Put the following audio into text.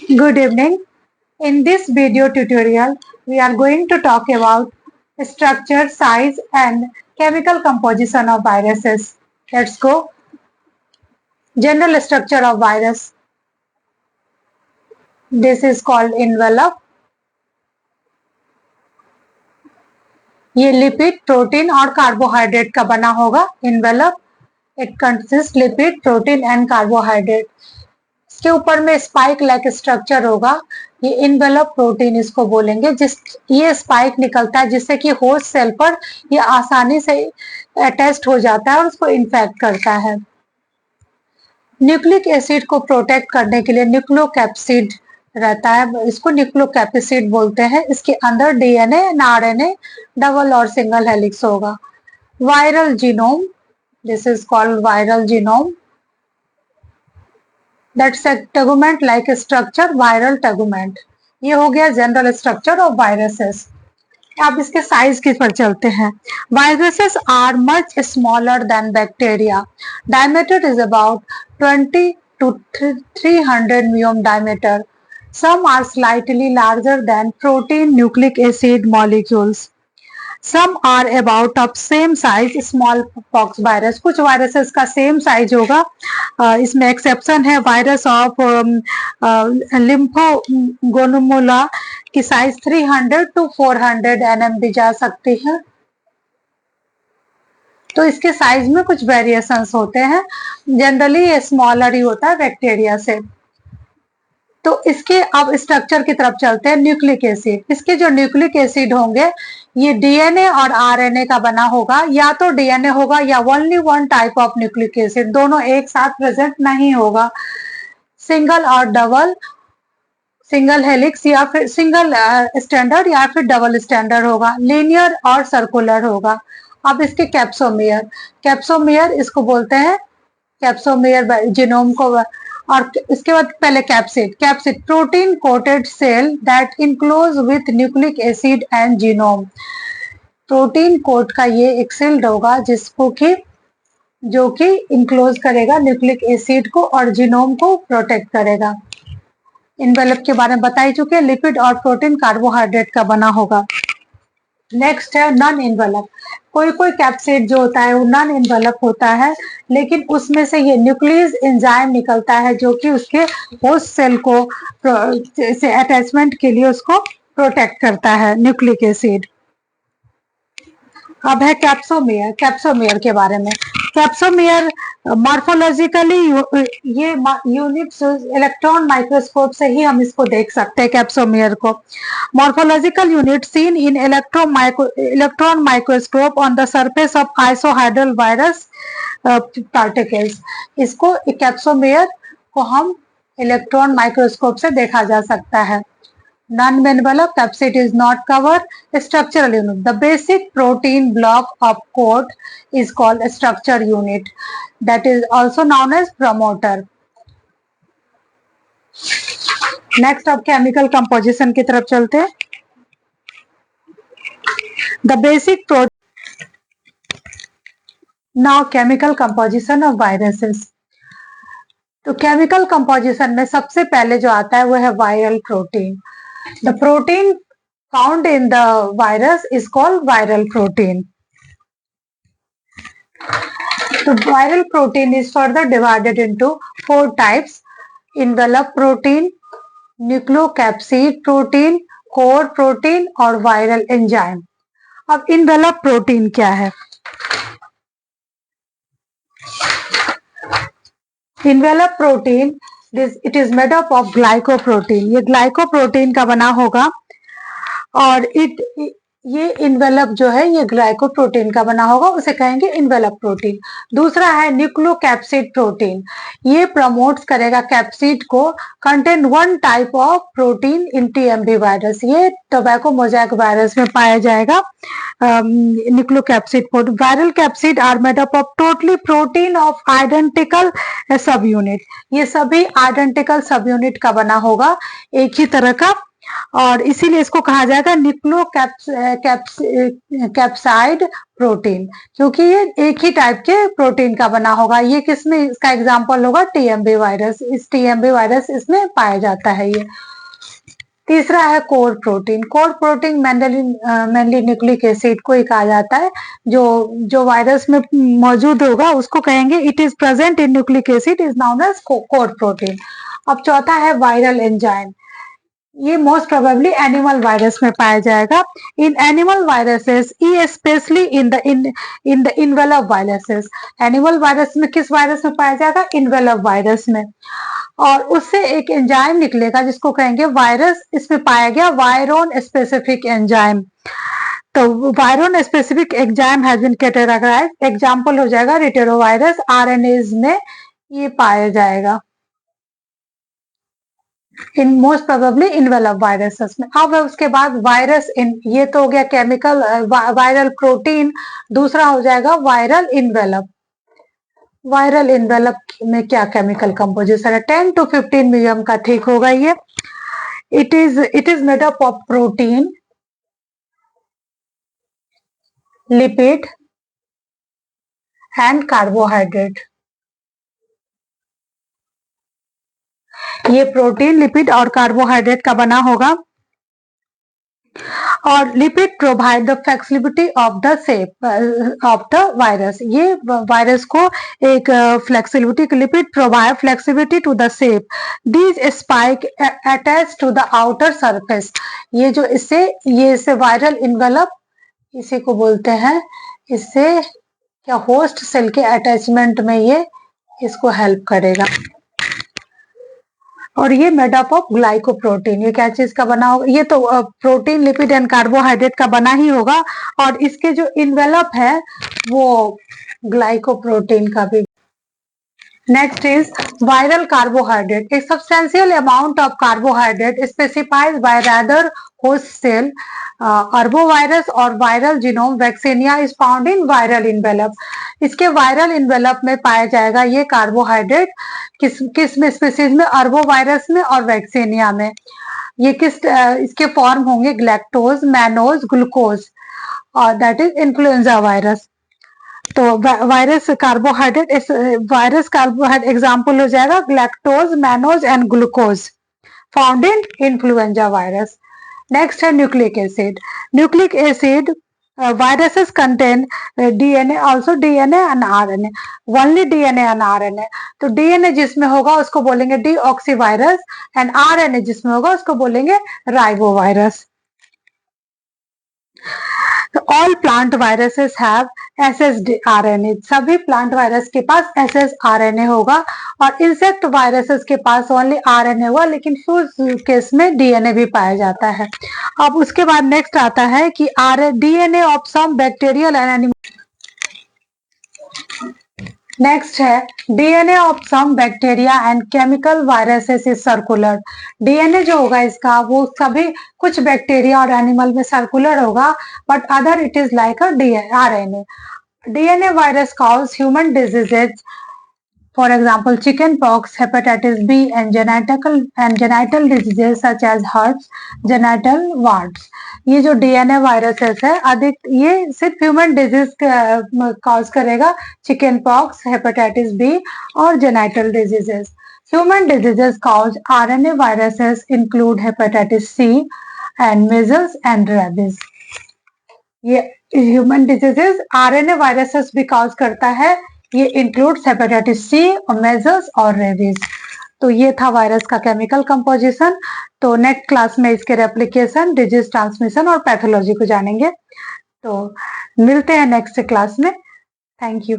Good evening. In this video tutorial, we are going to talk about structure, size and chemical composition of viruses. Let's go. General structure of virus. This is called envelope. ये lipid, protein और carbohydrate का बना होगा envelope. It consists lipid, protein and carbohydrate. इसके ऊपर में spike like structure होगा, ये इनवेलप प्रोटीन इसको बोलेंगे, ये स्पाइक निकलता है जिससे कि होस्ट सेल पर ये आसानी से अटैच्ड हो जाता है और उसको इन्फेक्ट करता है। न्यूक्लिक एसिड को प्रोटेक्ट करने के लिए न्यूक्लियोकैप्सिड रहता है, इसको न्यूक्लियोकैप्सिड बोलते हैं। इसके अंदर डीएनए एंड आरएनए डबल और सिंगल हेलिक्स होगा। Viral genome, this is called viral genome. That's a tegument like structure, viral tegument. ये हो गया जनरल स्ट्रक्चर ऑफ वायरसेस। अब इसके साइज की पर चलते हैं। Viruses are much smaller than bacteria. Diameter is about 20 to 300 μm diameter. Some are slightly larger than protein nucleic acid molecules. Some are about of same size small pox virus. कुछ viruses का same size होगा, इसमें exception है virus of लिम्फोगोनुमुला की size 300 to 400 nm दी जा सकती है। तो इसके साइज में कुछ वेरिएशंस होते हैं, जनरली ये स्मॉलर ही होता है बैक्टीरिया से। तो इसके अब स्ट्रक्चर की तरफ चलते हैं। न्यूक्लिक एसिड, इसके जो न्यूक्लिक एसिड होंगे ये डीएनए और आरएनए का बना होगा, या तो डीएनए होगा या only one type of nucleic acid, दोनों एक साथ प्रेजेंट नहीं होगा। सिंगल और डबल, सिंगल हेलिक्स या फिर सिंगल स्टैंडर्ड या फिर डबल स्टैंडर्ड होगा। लीनियर और सर्कुलर होगा। अब इसके कैप्सोमेयर, कैप्सोमेयर इसको बोलते हैं, कैप्सोमेयर जीनोम को। और इसके बाद पहले capsid, capsid protein coated cell that enclose with nucleic acid and genome. Protein coat का ये एक सेल होगा जिसको कि जो कि इनक्लोज करेगा न्यूक्लिक एसिड को और जीनोम को प्रोटेक्ट करेगा। इनवेलप के बारे में बता ही चुके हैं, लिपिड और प्रोटीन कार्बोहाइड्रेट का बना होगा। नेक्स्ट है नॉन इनवेलप। कोई कोई कैप्सिड जो होता है वो नॉन इनवेलप होता है, लेकिन उसमें से ये न्यूक्लियस एंजाइम निकलता है जो कि उसके होस्ट सेल को से अटैचमेंट के लिए उसको प्रोटेक्ट करता है, न्यूक्लिक एसिड। अब है कैप्सोमेयर, कैप्सोमेयर के बारे में। कैप्सोमेयर मॉर्फोलॉजिकली ये यूनिट्स इलेक्ट्रॉन माइक्रोस्कोप से ही हम इसको देख सकते हैं कैप्सोमेयर को। Morphological unit seen in electron microscope on the surface of icosahedral virus particles. इसको कैप्सोमेयर को हम इलेक्ट्रॉन माइक्रोस्कोप से देखा जा सकता है। Non-enveloped capsid is not covered. Structural unit. The basic protein block of coat is called a structure unit. That is also known as promoter. Next अब chemical composition की तरफ चलते हैं। The basic protein. Now chemical composition of viruses. तो chemical composition में सबसे पहले जो आता है वो है viral protein. The protein found in the virus is called viral protein. So viral protein is further divided into 4 types: envelope protein, nucleocapsid protein, core protein और viral enzyme. अब envelope protein क्या है? Envelope protein, it is made up of glycoprotein. ये glycoprotein का बना होगा और ये इन्वेलप जो है ये ग्लाइकोप्रोटीन का बना होगा, उसे कहेंगे इन्वेलप प्रोटीन। दूसरा है न्यूक्लियोकैप्सिड प्रोटीन, ये प्रमोट्स करेगा कैप्सिड को, contain one type of protein in TMV virus. ये टोबैको मोज़ेक वायरस में पाया जाएगा nucleocapsid protein. Viral capsid are made up of totally protein of identical subunit. ये सभी आइडेंटिकल सब यूनिट का बना होगा, एक ही तरह का और इसीलिए इसको कहा जाएगा कैप्साइड प्रोटीन, क्योंकि ये एक ही टाइप के प्रोटीन का बना होगा। ये किसमें इसका एग्जांपल होगा? TMV virus. इस टीएमबी वायरस इसमें पाया जाता है ये। तीसरा है core protein. Core protein mainly nucleic acid को ही कहा जाता है। जो वायरस में मौजूद होगा उसको कहेंगे it is present in nucleic acid, is known as core protein. अब चौथा है वायरल एंजाइम। ये मोस्ट प्रोबेबली एनिमल वायरस में पाया जाएगा। In animal viruses, specially in the envelope viruses. Animal virus में किस वायरस में पाया जाएगा? इन्वेलप वायरस में। और उससे एक एंजाइम निकलेगा जिसको कहेंगे वायरस, इसमें पाया गया वायरोन स्पेसिफिक एंजाइम। तो virion specific enzyme has been categorised. Example हो जाएगा रेटिनोवायरस, आरएनएज में ये पाया जाएगा। In most probably envelope viruses में। अब उसके बाद वायरस इन, ये तो हो गया केमिकल वायरल प्रोटीन। दूसरा हो जाएगा वायरल इन्वेलप। वायरल इन्वेलप में क्या केमिकल कंपोजिशन है? 10 to 15 मिलियन का ठीक होगा ये। It is made up of protein, lipid and carbohydrate. ये प्रोटीन, लिपिड और कार्बोहाइड्रेट का बना होगा। और lipid provide the flexibility of the shape of the virus. ये वायरस को एक flexibility, lipid provide flexibility to the shape. These spike attach to the outer surface. ये इससे वायरल इन्वेलप, इसी को बोलते हैं, इससे क्या होस्ट सेल के अटैचमेंट में ये इसको हेल्प करेगा। और ये मेड अप ऑफ ग्लाइकोप्रोटीन। ये क्या चीज का बना होगा? ये तो प्रोटीन, लिपिड एंड कार्बोहाइड्रेट का बना ही होगा। और इसके जो इन्वेलप है वो ग्लाइकोप्रोटीन का भी। Next is viral carbohydrate. A substantial amount of carbohydrate specified by rather host cell, arbovirus or viral genome vaccinia is found in viral envelope. इसके वायरल इन्वेलप में पाया जाएगा ये कार्बोहाइड्रेट। किस में स्पीसीज में? अर्बोवायरस में और वैक्सीनिया में। ये इसके फॉर्म होंगे गैलेक्टोज, मैनोज, ग्लूकोज, और दैट इज इन्फ्लुएंजा वायरस। तो वायरस कार्बोहाइड्रेट एग्जाम्पल हो जाएगा galactose, mannose and glucose, found in influenza virus. Next है nucleic acid. Nucleic acid viruses contain DNA, also DNA and RNA, only DNA and RNA। तो DNA जिसमें होगा उसको बोलेंगे डीऑक्सीवायरस, and RNA जिसमें होगा उसको बोलेंगे ribovirus. All plant viruses have SSRNA। सभी प्लांट वायरस के पास SSRNA होगा। और इंसेक्ट वायरसेस के पास ओनली RNA होगा, लेकिन फ्यूज केस में DNA भी पाया जाता है। अब उसके बाद नेक्स्ट आता है कि DNA of some bacterial and animal. Next है DNA of some bacteria and chemical viruses is circular. DNA जो होगा इसका वो सभी कुछ बैक्टीरिया और एनिमल में सर्कुलर होगा, but other it is like a RNA। DNA virus cause human diseases, for example chicken pox, hepatitis B and genital diseases such as herpes, genital warts। ये जो DNA वायरसेस है अधिक ये सिर्फ human disease cause करेगा, chicken pox, hepatitis B और genital diseases. Human diseases cause RNA viruses include hepatitis C and measles and rabies। ये human diseases RNA viruses भी कॉज करता है। ये इंक्लूड्स हेपेटाइटिस C और मेजल्स और रेबीज। तो ये था वायरस का केमिकल कंपोजिशन। तो नेक्स्ट क्लास में इसके रेप्लिकेशन, डिजीज ट्रांसमिशन और पैथोलॉजी को जानेंगे। तो मिलते हैं नेक्स्ट क्लास में। Thank you.